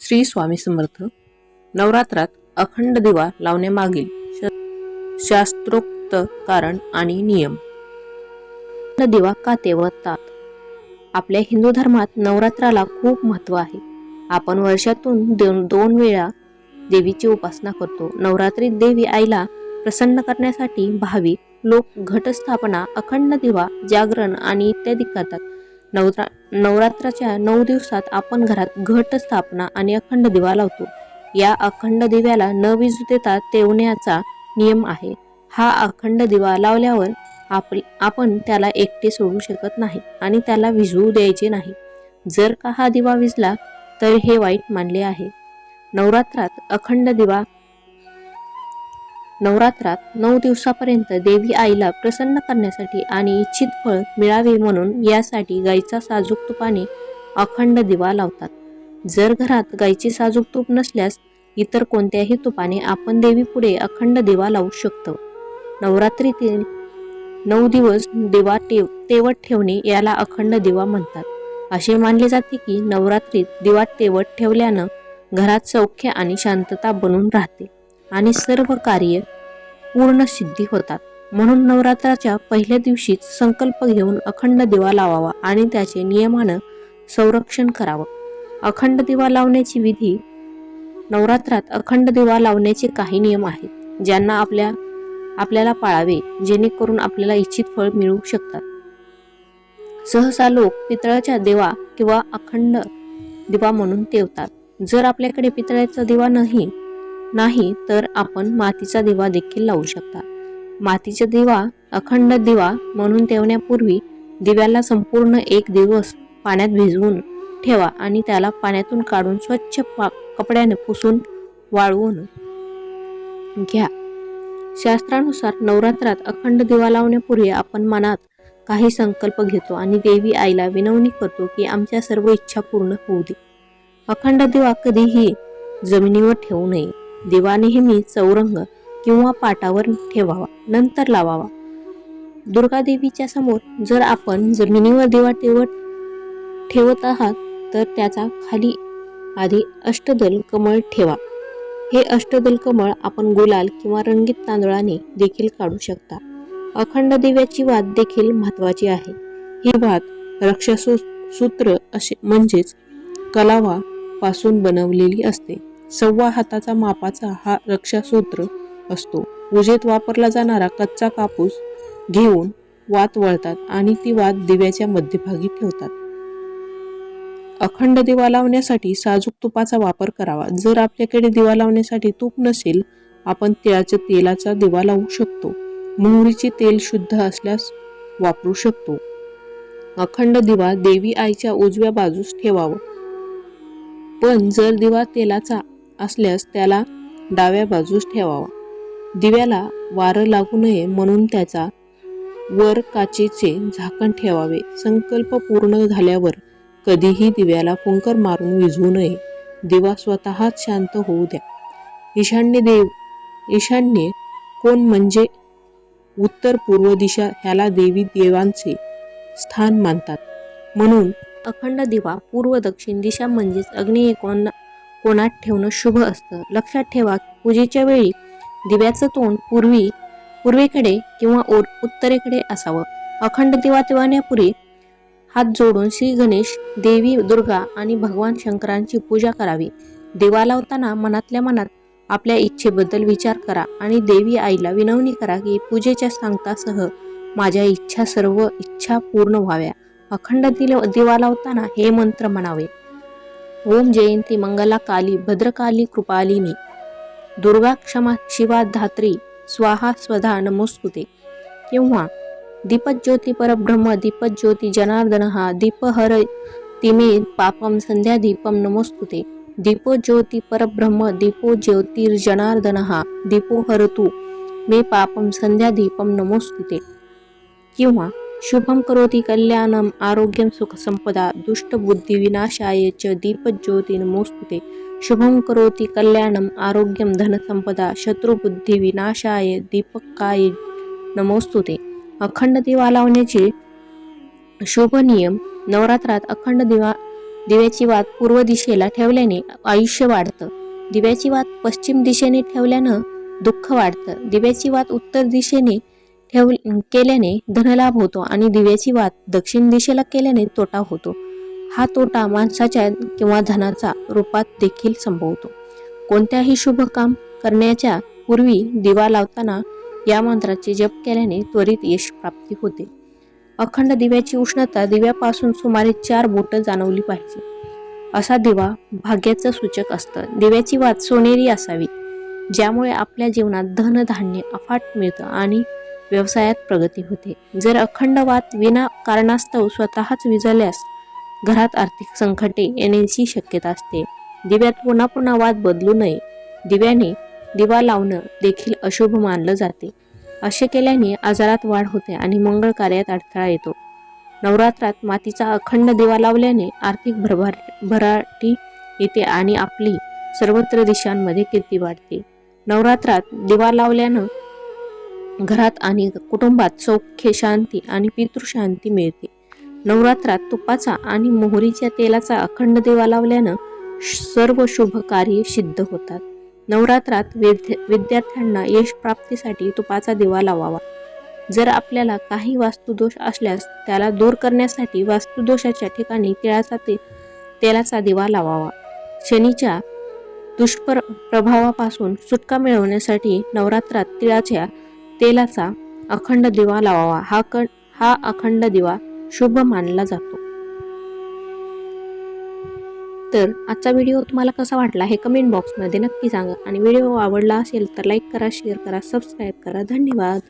श्री स्वामी समर्थ. नवरात्रात अखंड दिवा लावण्यामागील शास्त्रोक्त कारण आणि नियम. अखंड दिवा का तेवतात? आपल्या हिंदू धर्मात नवरात्राला खूप महत्त्व आहे. आपण वर्षातून दोन वेळा देवीची उपासना करतो. नवरात्रीत देवी आईला प्रसन्न करण्यासाठी भाविक लोक घटस्थापना, अखंड दिवा, जागरण आणि इत्यादी करतात. नवरात्राच्या 9 दिवसात आपण घरात घट स्थापना आणि अखंड दिवा लावतो. या अखंड दिव्याला न विझू देता तेवण्याचा नियम आहे. हा अखंड दिवा लावल्यावर आपण त्याला एकटे सोडू शकत नाही आणि त्याला विझवू द्यायचे नाही. जर का हा दिवा विझला तर हे वाईट मानले आहे. नवरात्रात 9 दिवसापर्यंत देवी आईला प्रसन्न करण्यासाठी आणि इच्छित फळ मिळावे म्हणून यासाठी गाईचा साजूक तुपाने अखंड दिवा लावतात. जर घरात गाईचे साजूक तूप नसल्यास इतर कोणत्याही तुपाने आपण देवी पुढे अखंड दिवा लावू शकतो. नवरात्रीतील 9 दिवस दिवा तेवत ठेवणे याला अखंड दिवा म्हणतात. असे मानले जाते की नवरात्रीत दिवा तेवत ठेवल्यानं घरात सौख्य आणि शांतता बनून राहते आणि सर्व कार्य पूर्ण सिद्धी होतात. म्हणून नवरात्राच्या पहिल्या दिवशीच संकल्प घेऊन अखंड दिवा लावावा आणि त्याचे नियमानं संरक्षण करावं. अखंड दिवा लावण्याची विधी. नवरात्रात अखंड दिवा लावण्याचे काही नियम आहेत ज्यांना आपल्याला पाळावे जेणेकरून आपल्याला इच्छित फळ मिळू शकतात. सहसा लोक पितळाचा दिवा किंवा अखंड दिवा म्हणून तेवतात. जर आपल्याकडे पितळाचा दिवा नाही तर आपण मातीचा दिवा देखील लावू शकता. मातीचा दिवा अखंड दिवा म्हणून तेवण्यापूर्वी दिव्याला संपूर्ण 1 दिवस पाण्यात भिजवून ठेवा आणि त्याला पाण्यातून काढून स्वच्छ कपड्याने पुसून वाळवून घ्या. शास्त्रानुसार नवरात्रात अखंड दिवा लावण्यापूर्वी आपण मनात काही संकल्प घेतो आणि देवी आईला विनवणी करतो की आमच्या सर्व इच्छा पूर्ण होऊ दे. अखंड दिवा कधीही जमिनीवर ठेवू नये. दिवा नेहमी चौरंग किंवा पाटावर ठेवावा, नंतर लावावा. दुर्गा देवीच्या समोर जर आपण जमिनीवर दिवा ठेवत आहात तर त्याचा खाली आधी अष्टदल कमळ ठेवा. हे अष्टदल कमळ आपण गुलाल किंवा रंगीत तांदळाने देखील काढू शकता. अखंड दिव्याची वात देखील महत्वाची आहे. ही वात रक्षासूत्र असे म्हणजेच कलावा पासून बनवलेली असते. 1.25 हाताचा मापाचा हा रक्षासूत्र असतो. पूजेत वापरला जाणारा कच्चा कापूस घेऊन वात वळतात आणि ती वात दिव्याच्या मध्यभागी ठेवतात. अखंड दिवा लावण्यासाठी साजूक तुपाचा वापर करावा. जर आपल्याकडे दिवा लावण्यासाठी तूप नसेल आपण तिळाच्या तेलाचा दिवा लावू शकतो. मोहरीचे तेल शुद्ध असल्यास वापरू शकतो. अखंड दिवा देवी आईच्या उजव्या बाजूस ठेवावा. पण जर दिवा तेलाचा असल्यास त्याला डाव्या बाजूस ठेवावा. दिव्याला वारं लागू नये म्हणून त्याचा वर काचेचे झाकण ठेवावे. संकल्प पूर्ण झाल्यावर कधीही दिव्याला फुंकर मारून विझवू नये. दिवा स्वतःच शांत होऊ द्या. ईशान्य कोण म्हणजे उत्तर पूर्व दिशा ह्याला देवी देवांचे स्थान मानतात. म्हणून अखंड दिवा पूर्व दक्षिण दिशा म्हणजेच आग्नेय कोणात ठेवणं शुभ असतं. लक्षात ठेवा पूजेच्या वेळी दिव्याचं तोंड पूर्वेकडे किंवा उत्तरेकडे असावं. अखंड दिवा तेवण्यापूर्वी हात जोडून श्री गणेश, देवी दुर्गा आणि भगवान शंकरांची पूजा करावी. दिवा लावताना मनातल्या मनात आपल्या इच्छेबद्दल विचार करा आणि देवी आईला विनवणी करा की पूजेच्या सांगतासह माझ्या सर्व इच्छा पूर्ण व्हाव्या. अखंड दिवा लावताना हे मंत्र म्हणावे. ओम जयंती मंगला काली भद्रकाली कृपालिनी दुर्गा क्षमा शिवा धात्री स्वाहा स्वधा नमोस्तुते. किंवा दीपज्योती परब्रह्म दीपज्योती जनार्दनः दीपहर तिमे पापम संध्या दीपम नमोस्तुते. दीपो ज्योती परब्रह्म दीपो ज्योतिर्जनार्दनः दीपो हरतु मे पापम संध्या दीपम नमोस्तुते. किंवा शुभम करोति कल्याणम आरोग्यम सुख संपदा दुष्ट बुद्धी विनाशाय च दीपज्योती नमोस्तुते. शुभम करोति कल्याणम आरोग्यम धन संपदा शत्रुबुद्धी विनाशाय दीपकाय नमोस्तुते. अखंड दिवा लावण्याचे शुभ नियम. नवरात्रात अखंड दिवा दिव्याची वात पूर्व दिशेला ठेवल्याने आयुष्य वाढतं. दिव्याची वात पश्चिम दिशेने ठेवल्यानं दुःख वाढतं. दिव्याची वात उत्तर दिशेने केल्याने धनलाभ होतो आणि दिव्याची वात दक्षिण दिशेला केल्याने तोटा होतो. हा तोटा माणसाच्या किंवा धनाचा रूपात देखील संभवतो. कोणत्याही शुभ काम करण्याच्या पूर्वी दिवा लावताना या मंत्राचे जप केल्याने त्वरित यश प्राप्ती होते. अखंड दिव्याची उष्णता दिव्यापासून सुमारे 4 बोटं जाणवली पाहिजे. असा दिवा भाग्याचं सूचक असतं. दिव्याची वात सोनेरी असावी, ज्यामुळे आपल्या जीवनात धनधान्य अफाट मिळतं आणि व्यवसायात प्रगती होते. जर अखंड वात विना कारणास्तव स्वतःच विझल्यास घरात आर्थिक संकटे येण्याची शक्यता असते. दिव्यात पुन्हा पुन्हा वात बदलू नये. दिव्याने दिवा लावणं देखील अशुभ मानलं जाते. असे केल्याने आजारात वाढ होते आणि मंगळ कार्यात अडथळा येतो. नवरात्रात मातीचा अखंड दिवा लावल्याने आर्थिक भरभराटी येते आणि आपली सर्वत्र दिशांमध्ये कीर्ती वाढते. नवरात्रात दिवा लावल्यानं घरात आणि कुटुंबात सौख्य, शांती आणि पितृशांती मिळते. नवरात्रात तुपाचा आणि मोहरीच्या तेलाचा अखंड दिवा लावल्यानं सर्व शुभ कार्ये सिद्ध होतात. नवरात्रात विद्यार्थ्यांना यश प्राप्तीसाठी तुपाचा दिवा लावावा. जर आपल्याला काही वास्तुदोष असल्यास त्याला दूर करण्यासाठी वास्तुदोषाच्या ठिकाणी तेलाचा दिवा लावावा. शनीच्या दुष्प्रभावापासून सुटका मिळवण्यासाठी नवरात्रात तिळाच्या तेलाचा अखंड दिवा लावावा. हा अखंड दिवा शुभ मानला जातो. तर आजचा व्हिडिओ तुम्हाला कसा वाटला हे कमेंट बॉक्समध्ये नक्की सांगा आणि व्हिडिओ आवडला असेल तर लाईक करा, शेअर करा, सबस्क्राईब करा. धन्यवाद.